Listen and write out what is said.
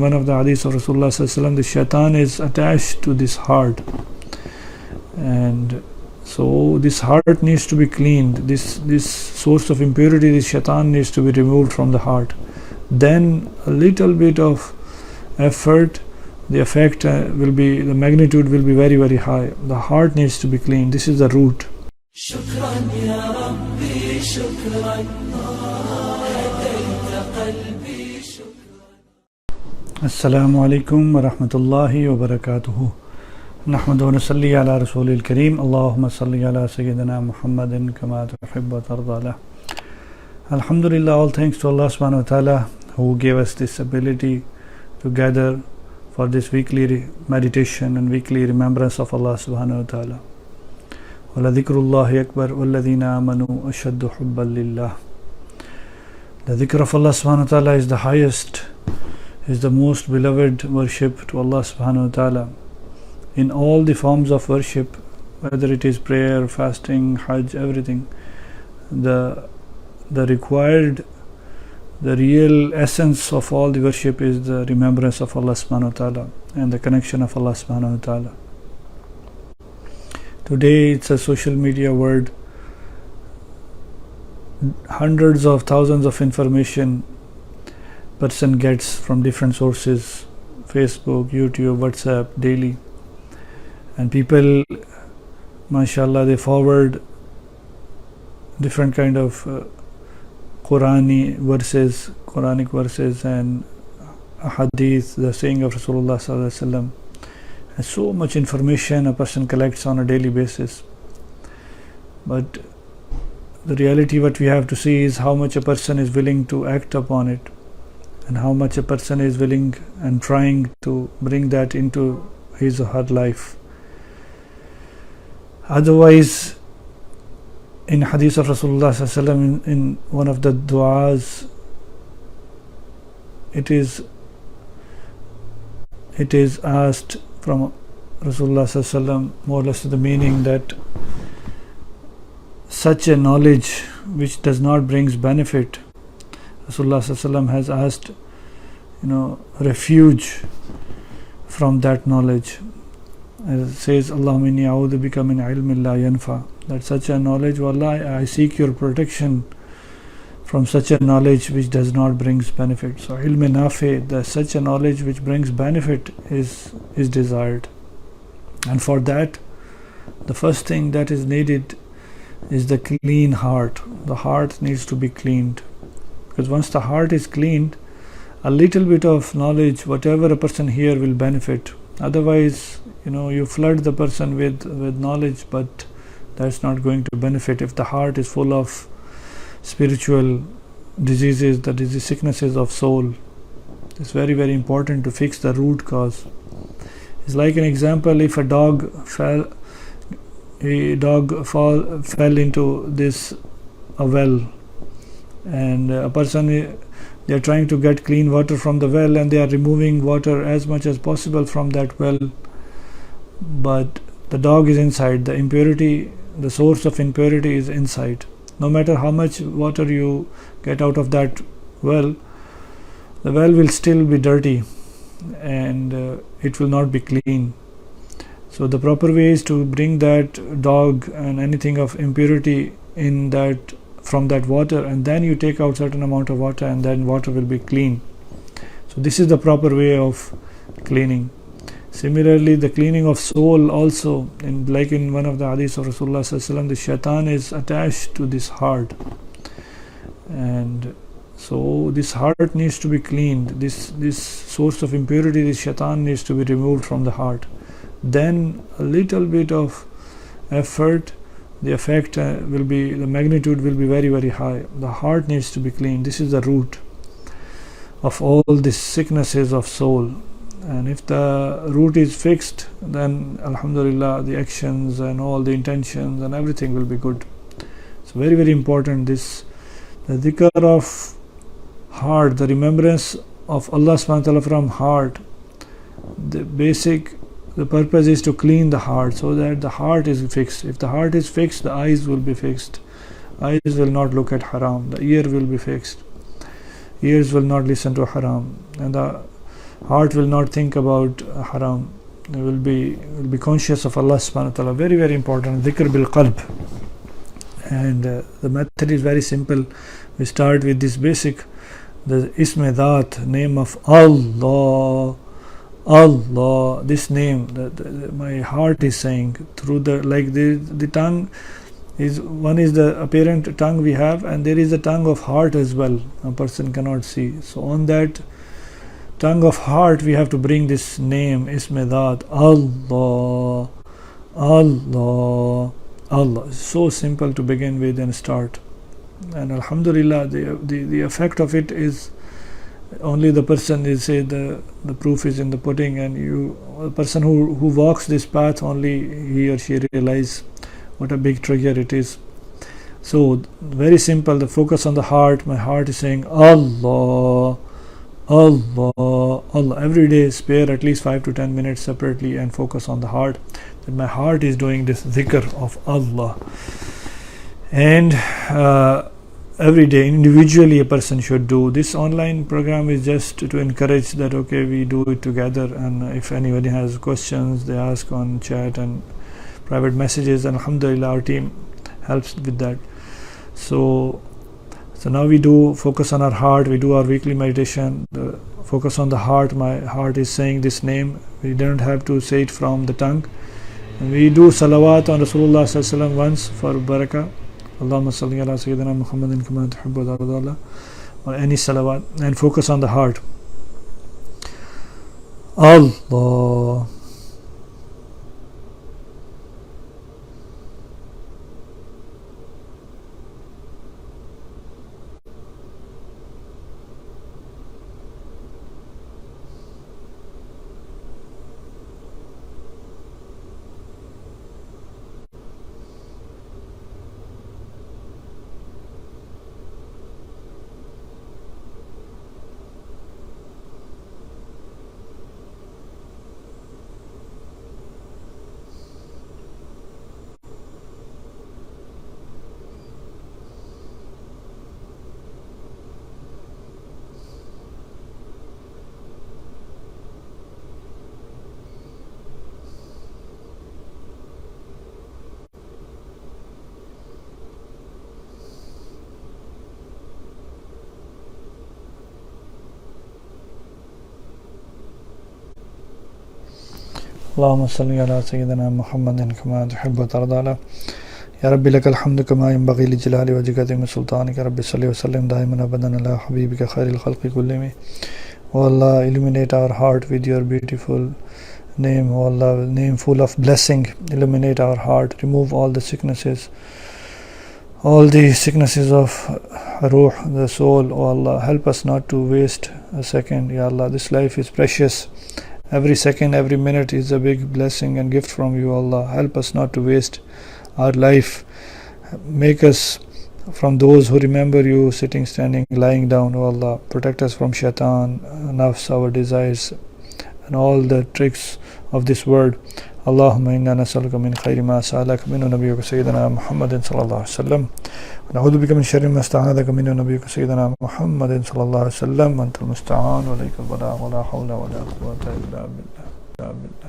one of the hadiths of Rasulullah sallallahu alaihi wasallam, the shaitan is attached to this heart, and so this heart needs to be cleaned. This source of impurity, this shaitan, needs to be removed from the heart. Then a little bit of effort, the effect will be, the magnitude will be very, very high. The heart needs to be cleaned. This is the root. Assalamu alaikum wa rahmatullahi wa barakatuhu. Nahmadu wa nusalli ala rasulil kareem. Allahumma salli ala sayyidina Muhammadin kama tuhibbu wa tarda lah. Alhamdulillah, all thanks to Allah subhanahu wa ta'ala who gave us this ability to gather for this weekly meditation and weekly remembrance of Allah subhanahu wa ta'ala. وَلَذِكْرُ اللَّهِ أَكْبَرُ وَالَّذِينَ آمَنُوا أَشَدُّ حُبًّا لِلَّهِ. The dhikr of Allah subhanahu wa ta'ala is the highest, is the most beloved worship to Allah subhanahu wa ta'ala. In all the forms of worship, whether it is prayer, fasting, hajj, everything, the required, the real essence of all the worship is the remembrance of Allah subhanahu wa ta'ala and the connection of Allah subhanahu wa ta'ala. Today it's a social media world. Hundreds of thousands of information person gets from different sources, Facebook, YouTube, WhatsApp, daily. And people, mashallah, they forward different kind of Quranic verses and hadith, the saying of Rasulullah sallallahu alaihi wasallam. And so much information a person collects on a daily basis. But the reality what we have to see is how much a person is willing to act upon it, and how much a person is willing and trying to bring that into his or her life. Otherwise, in hadith of Rasulullah sallallahu alaihi wasallam, in one of the du'as, it is asked from Rasulullah sallallahu alaihi wasallam, more or less to the meaning that such a knowledge which does not brings benefit, Rasulullah sallallahu alaihi wasallam has asked, refuge from that knowledge. As it says, Allahumma inni a'udhu bika min ilmin la yanfa. That such a knowledge, wallah, I seek your protection from such a knowledge which does not brings benefit. So ilm nafi, that such a knowledge which brings benefit is desired. And for that, the first thing that is needed is the clean heart. The heart needs to be cleaned. Because once the heart is cleaned, a little bit of knowledge, whatever a person hear, will benefit. Otherwise, you flood the person with knowledge, but that's not going to benefit. If the heart is full of spiritual diseases, the disease sicknesses of soul, it's very, very important to fix the root cause. It's like an example, if a dog fell into a well, and a person, they are trying to get clean water from the well, and they are removing water as much as possible from that well, but the dog is inside. The impurity, the source of impurity is inside. No matter how much water you get out of that well, the well will still be dirty, and it will not be clean. So the proper way is to bring that dog and anything of impurity in that, from that water, and then you take out certain amount of water, and then water will be clean. So this is the proper way of cleaning. Similarly, the cleaning of soul also, like in one of the hadiths of Rasulullah sallallahu alaihi wasallam, the shaitan is attached to this heart, and so this heart needs to be cleaned. This source of impurity, this shaitan, needs to be removed from the heart. Then a little bit of effort, the effect will be, the magnitude will be very, very high. The heart needs to be clean. This is the root of all these sicknesses of soul. And if the root is fixed, then alhamdulillah, the actions and all the intentions and everything will be good. It's very, very important, the dhikr of heart, the remembrance of Allah subhanahu wa ta'ala from heart. The purpose is to clean the heart, so that the heart is fixed. If the heart is fixed, the eyes will be fixed. Eyes will not look at haram. The ear will be fixed. Ears will not listen to haram. And the Heart will not think about haram. It will be conscious of Allah subhanahu wa ta'ala. Very, very important. Zikr bil qalb. And the method is very simple. We start with this basic, the ism dhat, name of Allah. Allah, this name, my heart is saying through the tongue is one, is the apparent tongue we have, and there is a tongue of heart as well, a person cannot see. So on that tongue of heart we have to bring this name, ism dhat, Allah, Allah, Allah. It's so simple to begin with and start, and alhamdulillah the effect of it is only the person is say the proof is in the pudding, and a person who walks this path, only he or she realize what a big trigger it is. So very simple, the focus on the heart. My heart is saying Allah, Allah, Allah. Every day spare at least 5 to 10 minutes separately and focus on the heart, that my heart is doing this zikr of Allah. And every day individually a person should do this. Online program is just to encourage that, okay, we do it together, and if anybody has questions they ask on chat and private messages, and alhamdulillah our team helps with that. So now we do focus on our heart, we do our weekly meditation, focus on the heart. My heart is saying this name, we don't have to say it from the tongue, and we do salawat on Rasulullah sallallahu alaihi wasallam once for barakah. Allahumma salli ala Sayyidina Muhammadin kama tuhibbu wa tarda, or any salawat, and focus on the heart. Allah. اللهم صل على سيدنا محمد كما تحب وترضى يا رب لك الحمد كما ينبغي لجلال وجهك وعظيم سلطانك رب صل وسلم دائما ابدا على حبيبك خير الخلق كلهم. O Allah, illuminate our heart with your beautiful name. O Allah, name full of blessing, illuminate our heart, remove all the sicknesses, all the sicknesses of ruh, the soul. O Allah, help us not to waste a second. Ya Allah, this life is precious. Every second, every minute is a big blessing and gift from you. Allah, help us not to waste our life. Make us from those who remember you sitting, standing, lying down. O Allah, protect us from shaitan, nafs, our desires, and all the tricks of this world. Allahumma inna nas'aluka min khayri ma sa'alaka minhu nabiyyuka sayyidina Muhammadin sallallahu alaihi wasallam, wa na'udhu bika min sharri ma sta'adaka minhu nabiyyuka sayyidina Muhammadin sallallahu alaihi wasallam. Antal musta'an wa alayka al-balagh wa la hawla wa la quwwata illa billah.